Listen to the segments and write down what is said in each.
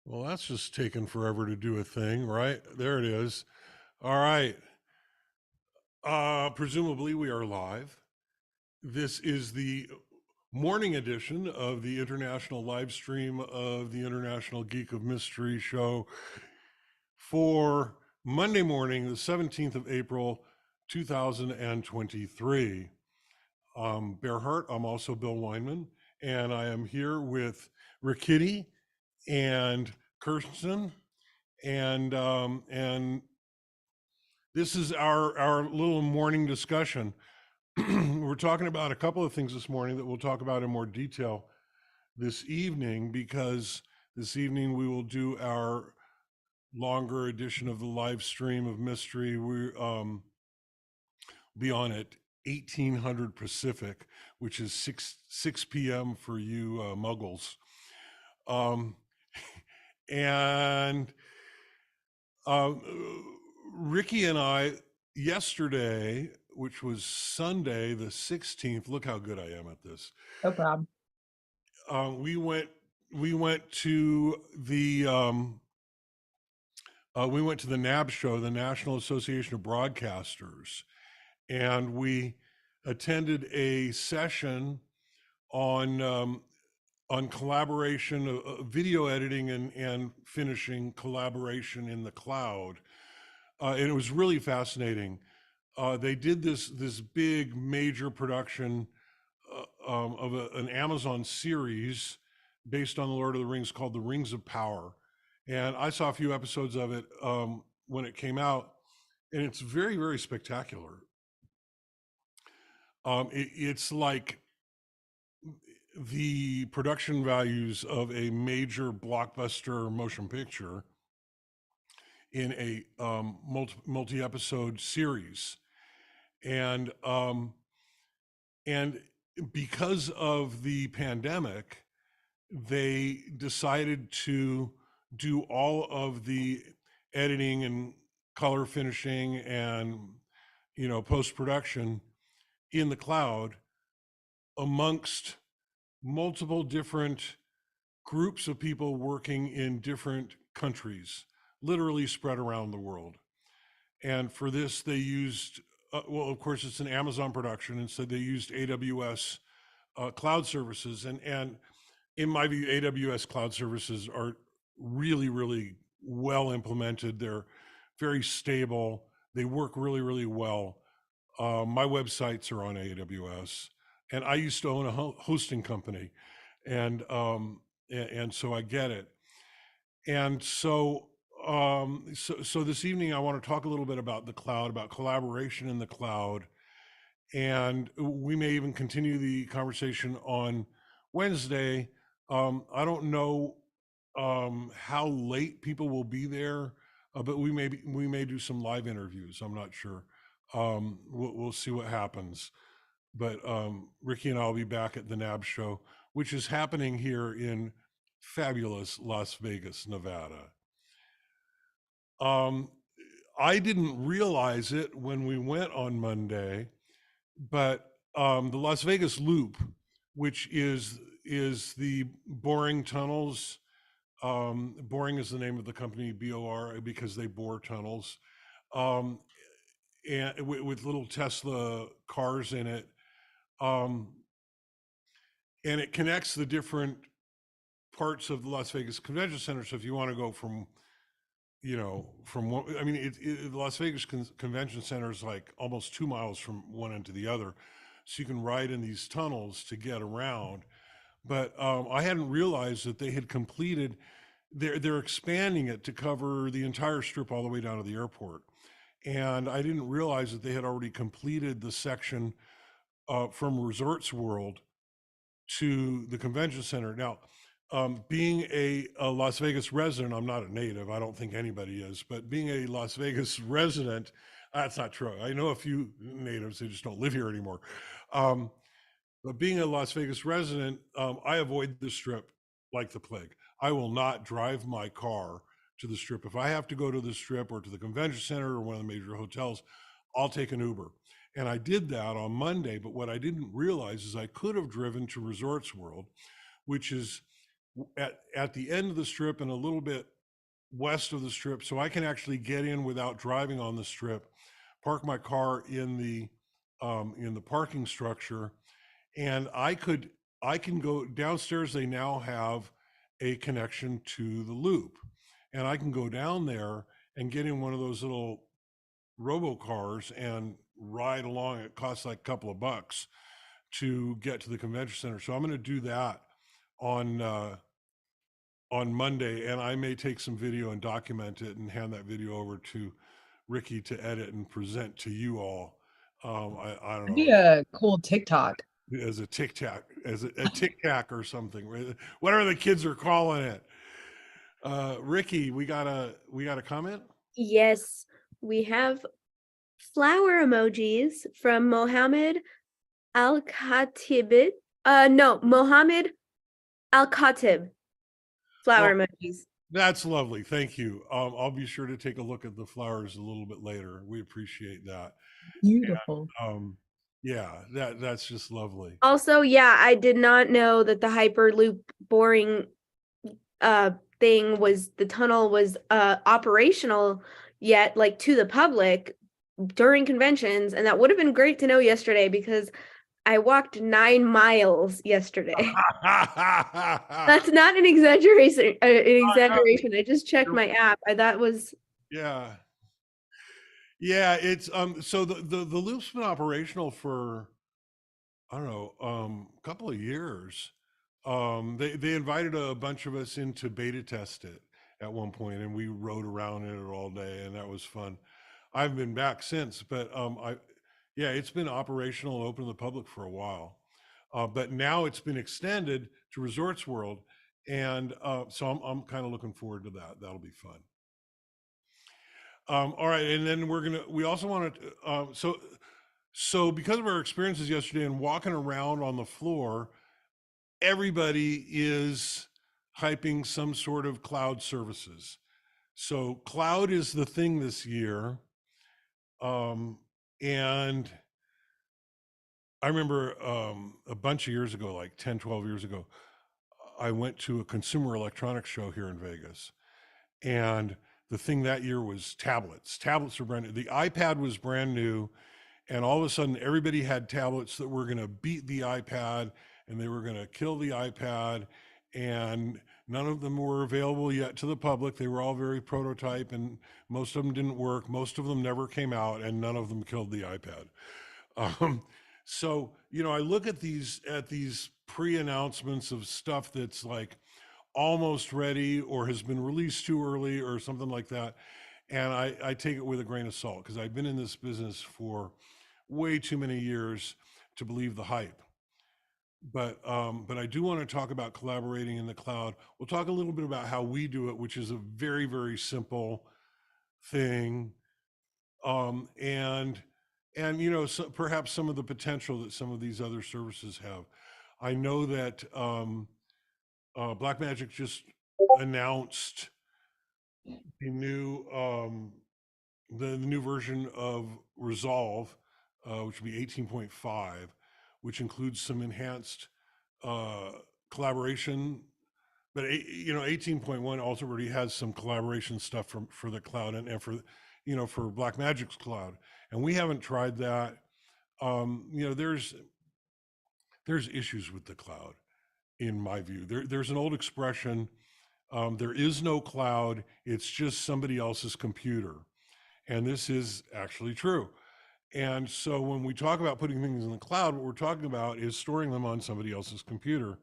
Well, that's just taken forever to do a thing, right? There it is. All right. Presumably we are live. This is the morning edition of the international live stream of the International Geek of Mystery show for Monday morning, the 17th of April, 2023. Bear Hart, I'm also Bill Weinman, and I am here with Rickitti and Kirsten, and this is our little morning discussion. We're talking about a couple of things this morning that we'll talk about in more detail this evening, because this evening we will do our longer edition of the live stream of mystery. We be on at 1800 Pacific, which is 6 p.m. for you muggles. Um, and Ricky and I yesterday, which was Sunday the 16th, look how good I am at this. No problem. We went to the NAB show, the National Association of Broadcasters, and we attended a session on collaboration, video editing and finishing collaboration in the cloud. And it was really fascinating. They did this big major production of an Amazon series based on the Lord of the Rings called The Rings of Power. And I saw a few episodes of it when it came out, and it's very, very spectacular. It's like the production values of a major blockbuster motion picture in a multi-episode series, and because of the pandemic, they decided to do all of the editing and color finishing and post-production in the cloud amongst multiple different groups of people working in different countries, literally spread around the world. And for this, they used, well, of course, it's an Amazon production, and so they used AWS cloud services. And in my view, AWS cloud services are really, really well implemented. They're very stable. They work really, really well. My websites are on AWS, and I used to own a hosting company, and so I get it. And so this evening I want to talk a little bit about the cloud, about collaboration in the cloud, and we may even continue the conversation on Wednesday. I don't know how late people will be there, but we may do some live interviews. I'm not sure. We'll see what happens. But Ricky and I will be back at the NAB show, which is happening here in fabulous Las Vegas, Nevada. I didn't realize it when we went on Monday, but the Las Vegas Loop, which is the boring tunnels. Boring is the name of the company, BOR, because they bore tunnels, and with little Tesla cars in it. And it connects the different parts of the Las Vegas Convention Center. So if you want to go from one, I mean, the Las Vegas Convention Center is like almost 2 miles from one end to the other. So you can ride in these tunnels to get around. But I hadn't realized that they had completed, they're expanding it to cover the entire strip all the way down to the airport. And I didn't realize that they had already completed the section from Resorts World to the convention center. Now, being a Las Vegas resident, I'm not a native, I don't think anybody is, but being a Las Vegas resident, that's not true. I know a few natives, they just don't live here anymore. But being a Las Vegas resident, I avoid the strip like the plague. I will not drive my car to the strip. If I have to go to the strip or to the convention center or one of the major hotels, I'll take an Uber. And I did that on Monday, but what I didn't realize is I could have driven to Resorts World, which is at the end of the strip and a little bit west of the strip, so I can actually get in without driving on the strip, park my car in the parking structure, and I can go downstairs. They now have a connection to the loop, and I can go down there and get in one of those little robo cars and ride along. It costs like a couple of bucks to get to the convention center. So I'm going to do that on Monday, and I may take some video and document it and hand that video over to Ricky to edit and present to you all. I don't It'd be know, a cool TikTok. as a tic tac, as a tic tac or something, whatever the kids are calling it. Ricky, we got a comment. Yes, we have flower emojis from Mohammed Al-Khatib. No, Mohammed Al-Khatib. Flower emojis. That's lovely. Thank you. I'll be sure to take a look at the flowers a little bit later. We appreciate that. Beautiful. And, yeah, that's just lovely. Also, yeah, I did not know that the Hyperloop boring thing was, the tunnel was operational yet, like to the public during conventions, and that would have been great to know yesterday because I walked 9 miles yesterday. That's not an exaggeration. I just checked my app. That was Yeah. It's so the loop's been operational for, I don't know, a couple of years. They invited a bunch of us in to beta test it at one point, and we rode around in it all day, and that was fun. I've been back since, but it's been operational and open to the public for a while. But now it's been extended to Resorts World, and so I'm kind of looking forward to that. That'll be fun. All right, and then we also want to, so because of our experiences yesterday and walking around on the floor, everybody is hyping some sort of cloud services. So cloud is the thing this year. And I remember a bunch of years ago, like 10, 12 years ago, I went to a consumer electronics show here in Vegas. And the thing that year was tablets. Tablets were brand new. The iPad was brand new. And all of a sudden, everybody had tablets that were going to beat the iPad, and they were going to kill the iPad. And none of them were available yet to the public. They were all very prototype, and most of them didn't work. Most of them never came out, and none of them killed the iPad. So, I look at these pre-announcements of stuff that's like almost ready or has been released too early or something like that. And I take it with a grain of salt because I've been in this business for way too many years to believe the hype. But I do want to talk about collaborating in the cloud. We'll talk a little bit about how we do it, which is a very, very simple thing. And so perhaps some of the potential that some of these other services have. I know that Blackmagic just announced a new the new version of Resolve, which will be 18.5, which includes some enhanced collaboration. But 18.1 also already has some collaboration stuff for the cloud and for for Blackmagic's cloud, and we haven't tried that. There's issues with the cloud, in my view. There's an old expression. There is no cloud. It's just somebody else's computer. And this is actually true. And so when we talk about putting things in the cloud, what we're talking about is storing them on somebody else's computer.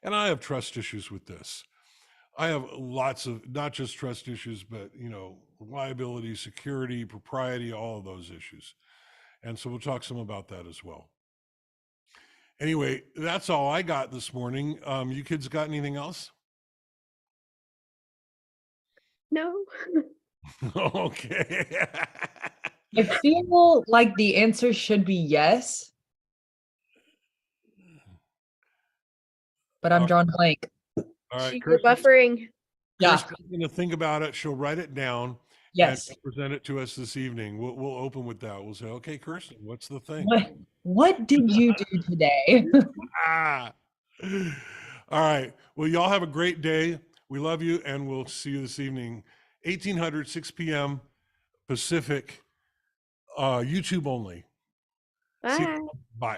And I have trust issues with this. I have lots of, not just trust issues, but, reliability, security, propriety, all of those issues. And so we'll talk some about that as well. Anyway, that's all I got this morning. You kids got anything else? no. Okay. I feel like the answer should be yes, but I'm drawing blank. All right, You're buffering. Yeah. Kirsten's going to think about it. She'll write it down. Yes. And present it to us this evening. We'll open with that. We'll say, okay, Kirsten, what's the thing? What did you do today? All right. Well, y'all have a great day. We love you, and we'll see you this evening, 1800, 6 p.m. Pacific, YouTube only. See you. Bye. Bye.